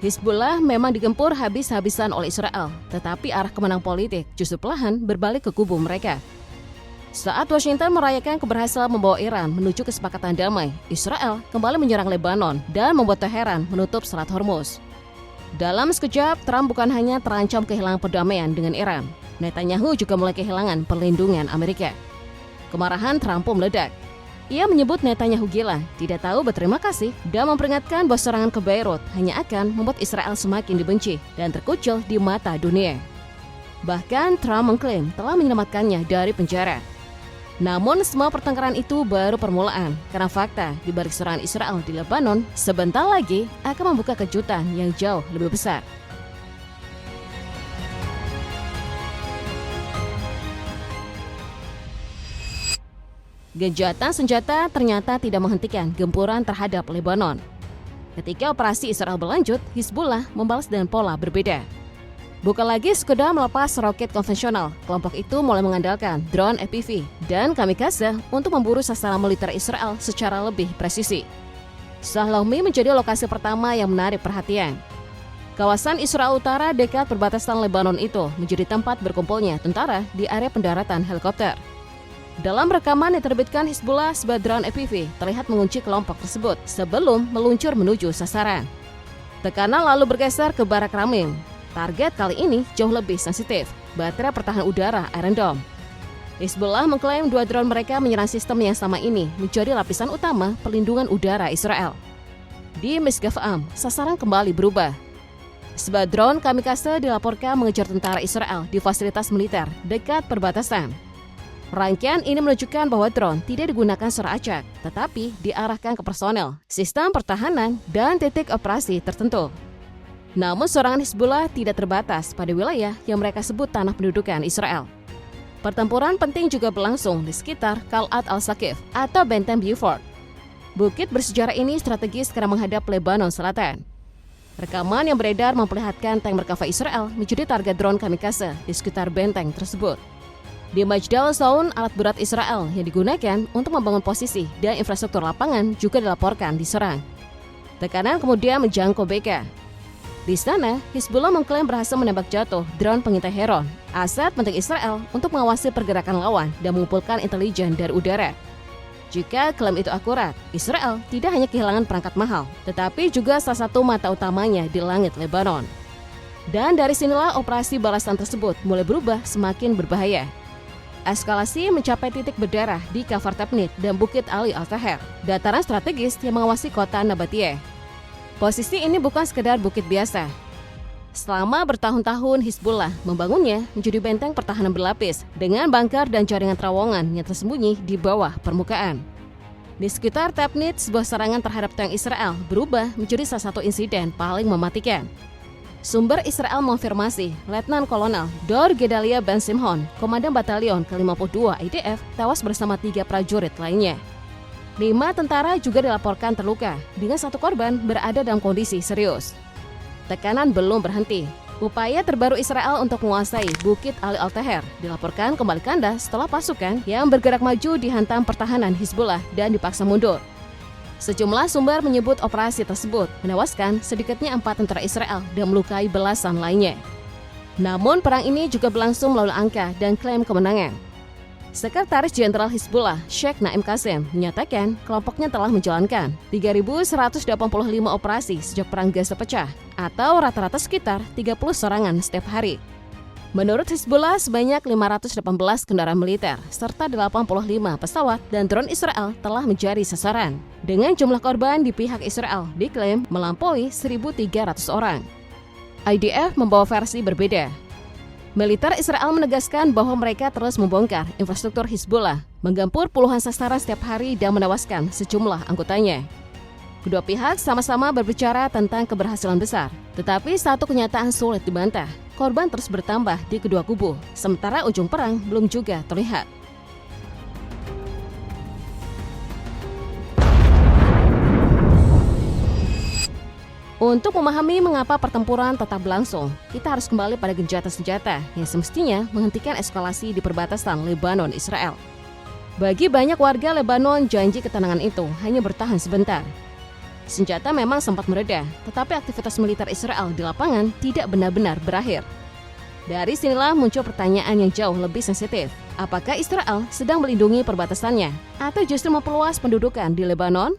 Hizbullah memang digempur habis-habisan oleh Israel, tetapi arah kemenang politik justru perlahan berbalik ke kubu mereka. Saat Washington merayakan keberhasilan membawa Iran menuju kesepakatan damai, Israel kembali menyerang Lebanon dan membuat Teheran menutup Selat Hormuz. Dalam sekejap, Trump bukan hanya terancam kehilangan perdamaian dengan Iran, Netanyahu juga mulai kehilangan perlindungan Amerika. Kemarahan Trump pun meledak. Ia menyebut Netanyahu gila, tidak tahu berterima kasih, dan memperingatkan bahwa serangan ke Beirut hanya akan membuat Israel semakin dibenci dan terkucil di mata dunia. Bahkan Trump mengklaim telah menyelamatkannya dari penjara. Namun semua pertengkaran itu baru permulaan, karena fakta di balik serangan Israel di Lebanon sebentar lagi akan membuka kejutan yang jauh lebih besar. Gencatan senjata ternyata tidak menghentikan gempuran terhadap Lebanon. Ketika operasi Israel berlanjut, Hizbullah membalas dengan pola berbeda. Bukan lagi sekedar melepas roket konvensional, kelompok itu mulai mengandalkan drone FPV dan kamikaze untuk memburu sasaran militer Israel secara lebih presisi. Shahlomi menjadi lokasi pertama yang menarik perhatian. Kawasan Israel Utara dekat perbatasan Lebanon itu menjadi tempat berkumpulnya tentara di area pendaratan helikopter. Dalam rekaman yang diterbitkan Hizbullah, sebuah drone FPV terlihat mengunci kelompok tersebut sebelum meluncur menuju sasaran. Tekanan lalu bergeser ke Barak Ramim. Target kali ini jauh lebih sensitif, baterai pertahanan udara Iron Dome. Hizbullah mengklaim dua drone mereka menyerang sistem yang sama ini menjadi lapisan utama perlindungan udara Israel. Di Misgaf-Am, sasaran kembali berubah. Sebuah drone kamikaze dilaporkan mengejar tentara Israel di fasilitas militer dekat perbatasan. Rangkaian ini menunjukkan bahwa drone tidak digunakan secara acak, tetapi diarahkan ke personel, sistem pertahanan, dan titik operasi tertentu. Namun serangan Hizbullah tidak terbatas pada wilayah yang mereka sebut tanah pendudukan Israel. Pertempuran penting juga berlangsung di sekitar Qal'at al-Saqif atau Benteng Beaufort. Bukit bersejarah ini strategis karena menghadap Lebanon Selatan. Rekaman yang beredar memperlihatkan tank Merkava Israel menjadi target drone kamikaze di sekitar benteng tersebut. Di Majdal Zaun, alat berat Israel yang digunakan untuk membangun posisi dan infrastruktur lapangan juga dilaporkan diserang. Tekanan kemudian menjangkau Beka. Di sana, Hizbullah mengklaim berhasil menembak jatuh drone pengintai Heron, aset penting Israel untuk mengawasi pergerakan lawan dan mengumpulkan intelijen dari udara. Jika klaim itu akurat, Israel tidak hanya kehilangan perangkat mahal, tetapi juga salah satu mata utamanya di langit Lebanon. Dan dari sinilah operasi balasan tersebut mulai berubah semakin berbahaya. Eskalasi mencapai titik berdarah di Kafar Tepnit dan Bukit Ali Al-Taher, dataran strategis yang mengawasi kota Nabatiyeh. Posisi ini bukan sekedar bukit biasa. Selama bertahun-tahun Hizbullah membangunnya menjadi benteng pertahanan berlapis dengan bunker dan jaringan terowongan yang tersembunyi di bawah permukaan. Di sekitar Tepnit, sebuah serangan terhadap tank Israel berubah menjadi salah satu insiden paling mematikan. Sumber Israel mengonfirmasi Letnan Kolonel Dor Gedalia Ben Simhon, Komandan Batalion ke-52 IDF, tewas bersama 3 prajurit lainnya. 5 tentara juga dilaporkan terluka, dengan 1 korban berada dalam kondisi serius. Tekanan belum berhenti. Upaya terbaru Israel untuk menguasai Bukit Ali Al-Taher dilaporkan kembali kandas setelah pasukan yang bergerak maju dihantam pertahanan Hizbullah dan dipaksa mundur. Sejumlah sumber menyebut operasi tersebut menewaskan sedikitnya 4 tentara Israel dan melukai belasan lainnya. Namun perang ini juga berlangsung melalui angka dan klaim kemenangan. Sekretaris Jenderal Hizbullah, Sheikh Naim Qasim, menyatakan kelompoknya telah menjalankan 3.185 operasi sejak Perang Gaza pecah, atau rata-rata sekitar 30 serangan setiap hari. Menurut Hizbullah, sebanyak 518 kendaraan militer, serta 85 pesawat dan drone Israel telah menjadi sasaran. Dengan jumlah korban di pihak Israel diklaim melampaui 1.300 orang. IDF membawa versi berbeda. Militer Israel menegaskan bahwa mereka terus membongkar infrastruktur Hizbullah, menggempur puluhan sasaran setiap hari dan menewaskan sejumlah anggotanya. Kedua pihak sama-sama berbicara tentang keberhasilan besar, tetapi satu kenyataan sulit dibantah. Korban terus bertambah di kedua kubu, sementara ujung perang belum juga terlihat. Untuk memahami mengapa pertempuran tetap berlangsung, kita harus kembali pada gencatan senjata yang semestinya menghentikan eskalasi di perbatasan Lebanon-Israel. Bagi banyak warga Lebanon, janji ketenangan itu hanya bertahan sebentar. Senjata memang sempat mereda, tetapi aktivitas militer Israel di lapangan tidak benar-benar berakhir. Dari sinilah muncul pertanyaan yang jauh lebih sensitif. Apakah Israel sedang melindungi perbatasannya atau justru memperluas pendudukan di Lebanon?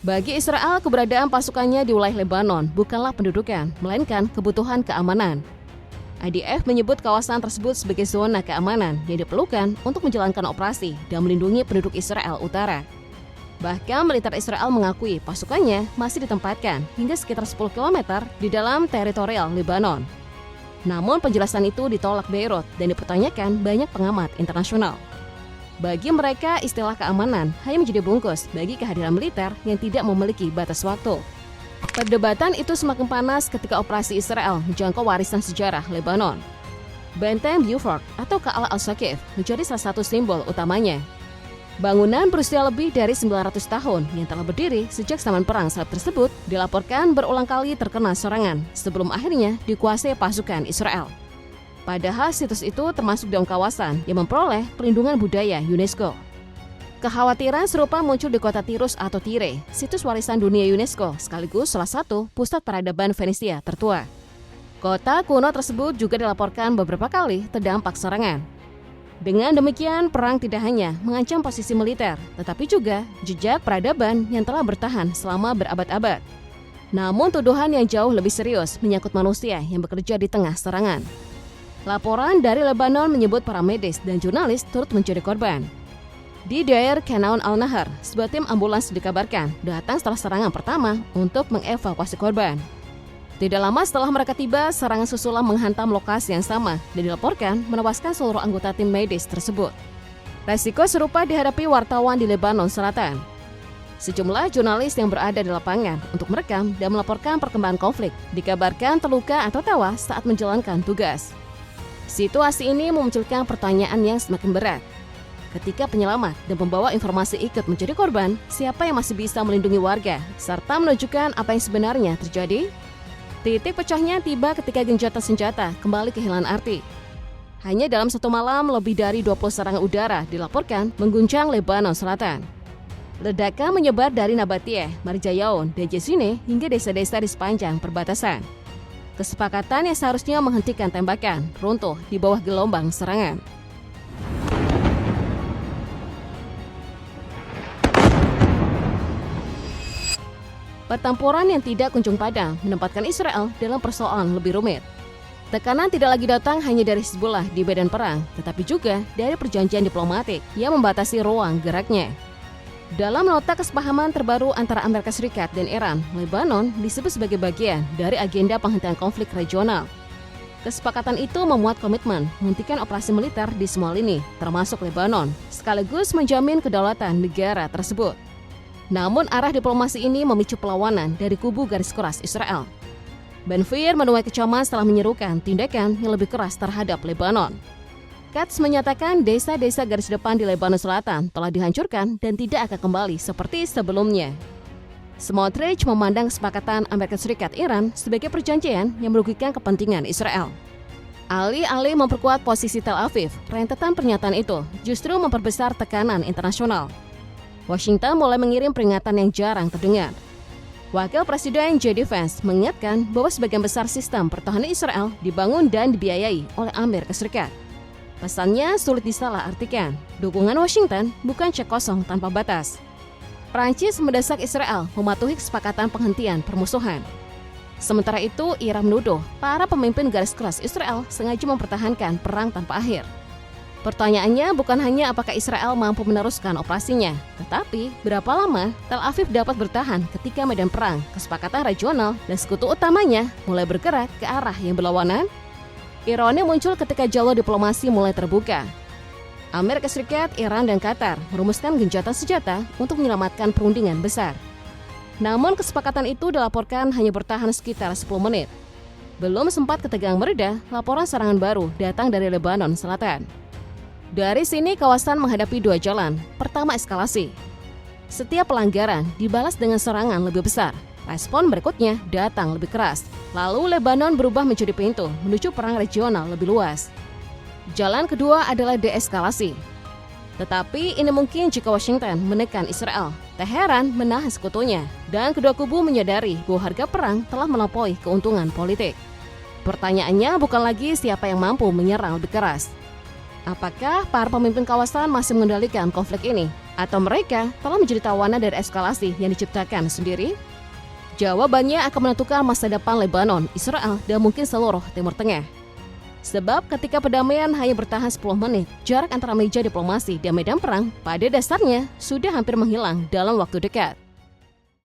Bagi Israel, keberadaan pasukannya di wilayah Lebanon bukanlah pendudukan, melainkan kebutuhan keamanan. IDF menyebut kawasan tersebut sebagai zona keamanan yang diperlukan untuk menjalankan operasi dan melindungi penduduk Israel Utara. Bahkan militer Israel mengakui pasukannya masih ditempatkan hingga sekitar 10 km di dalam teritorial Lebanon. Namun penjelasan itu ditolak Beirut dan dipertanyakan banyak pengamat internasional. Bagi mereka, istilah keamanan hanya menjadi bungkus bagi kehadiran militer yang tidak memiliki batas waktu. Perdebatan itu semakin panas ketika operasi Israel menjangkau warisan sejarah Lebanon. Benteng Beaufort atau Ka'al al-Saqif menjadi salah satu simbol utamanya. Bangunan berusia lebih dari 900 tahun yang telah berdiri sejak zaman perang salib tersebut dilaporkan berulang kali terkena serangan sebelum akhirnya dikuasai pasukan Israel. Padahal situs itu termasuk dalam kawasan yang memperoleh perlindungan budaya UNESCO. Kekhawatiran serupa muncul di kota Tirus atau Tire, situs warisan dunia UNESCO sekaligus salah satu pusat peradaban Venesia tertua. Kota kuno tersebut juga dilaporkan beberapa kali terdampak serangan. Dengan demikian, perang tidak hanya mengancam posisi militer, tetapi juga jejak peradaban yang telah bertahan selama berabad-abad. Namun tuduhan yang jauh lebih serius menyangkut manusia yang bekerja di tengah serangan. Laporan dari Lebanon menyebut para medis dan jurnalis turut menjadi korban. Di daerah Kanaun al-Nahar, sebuah tim ambulans dikabarkan datang setelah serangan pertama untuk mengevakuasi korban. Tidak lama setelah mereka tiba, serangan susulan menghantam lokasi yang sama dan dilaporkan menewaskan seluruh anggota tim medis tersebut. Resiko serupa dihadapi wartawan di Lebanon Selatan. Sejumlah jurnalis yang berada di lapangan untuk merekam dan melaporkan perkembangan konflik dikabarkan terluka atau tewas saat menjalankan tugas. Situasi ini memunculkan pertanyaan yang semakin berat. Ketika penyelamat dan pembawa informasi ikut menjadi korban, siapa yang masih bisa melindungi warga serta menunjukkan apa yang sebenarnya terjadi? Titik pecahnya tiba ketika gencatan senjata kembali kehilangan arti. Hanya dalam satu malam, lebih dari 20 serangan udara dilaporkan mengguncang Lebanon Selatan. Ledakan menyebar dari Nabatiyeh, Marjayaun, dan Jezine hingga desa-desa di sepanjang perbatasan. Kesepakatan yang seharusnya menghentikan tembakan runtuh di bawah gelombang serangan. Pertempuran yang tidak kunjung padam menempatkan Israel dalam persoalan lebih rumit. Tekanan tidak lagi datang hanya dari Hizbullah di medan perang, tetapi juga dari perjanjian diplomatik yang membatasi ruang geraknya. Dalam nota kesepahaman terbaru antara Amerika Serikat dan Iran, Lebanon disebut sebagai bagian dari agenda penghentian konflik regional. Kesepakatan itu memuat komitmen menghentikan operasi militer di semua lini, termasuk Lebanon, sekaligus menjamin kedaulatan negara tersebut. Namun arah diplomasi ini memicu perlawanan dari kubu garis keras Israel. Ben-Gvir menuai kecaman setelah menyerukan tindakan yang lebih keras terhadap Lebanon. Katz menyatakan desa-desa garis depan di Lebanon Selatan telah dihancurkan dan tidak akan kembali seperti sebelumnya. Smotrich memandang kesepakatan Amerika Serikat Iran sebagai perjanjian yang merugikan kepentingan Israel. Alih-alih memperkuat posisi Tel Aviv, rentetan pernyataan itu justru memperbesar tekanan internasional. Washington mulai mengirim peringatan yang jarang terdengar. Wakil Presiden J.D. Vance mengingatkan bahwa sebagian besar sistem pertahanan Israel dibangun dan dibiayai oleh Amerika Serikat. Pesannya sulit disalahartikan. Dukungan Washington bukan cek kosong tanpa batas. Prancis mendesak Israel mematuhi kesepakatan penghentian permusuhan. Sementara itu, Iran menuduh para pemimpin garis keras Israel sengaja mempertahankan perang tanpa akhir. Pertanyaannya bukan hanya apakah Israel mampu meneruskan operasinya, tetapi berapa lama Tel Aviv dapat bertahan ketika medan perang, kesepakatan regional, dan sekutu utamanya mulai bergerak ke arah yang berlawanan. Ironi muncul ketika jalur diplomasi mulai terbuka. Amerika Serikat, Iran, dan Qatar merumuskan gencatan senjata untuk menyelamatkan perundingan besar. Namun kesepakatan itu dilaporkan hanya bertahan sekitar 10 menit. Belum sempat ketegangan mereda, laporan serangan baru datang dari Lebanon Selatan. Dari sini kawasan menghadapi dua jalan. Pertama, eskalasi. Setiap pelanggaran dibalas dengan serangan lebih besar. Respon berikutnya datang lebih keras. Lalu Lebanon berubah menjadi pintu menuju perang regional lebih luas. Jalan kedua adalah deeskalasi. Tetapi ini mungkin jika Washington menekan Israel Tak heran menahan sekutunya, dan kedua kubu menyadari bahwa harga perang telah melampaui keuntungan politik. Pertanyaannya bukan lagi siapa yang mampu menyerang lebih keras. Apakah para pemimpin kawasan masih mengendalikan konflik ini? Atau mereka telah menjadi tawanan dari eskalasi yang diciptakan sendiri? Jawabannya akan menentukan masa depan Lebanon, Israel, dan mungkin seluruh Timur Tengah. Sebab ketika perdamaian hanya bertahan 10 menit, jarak antara meja diplomasi dan medan perang pada dasarnya sudah hampir menghilang dalam waktu dekat.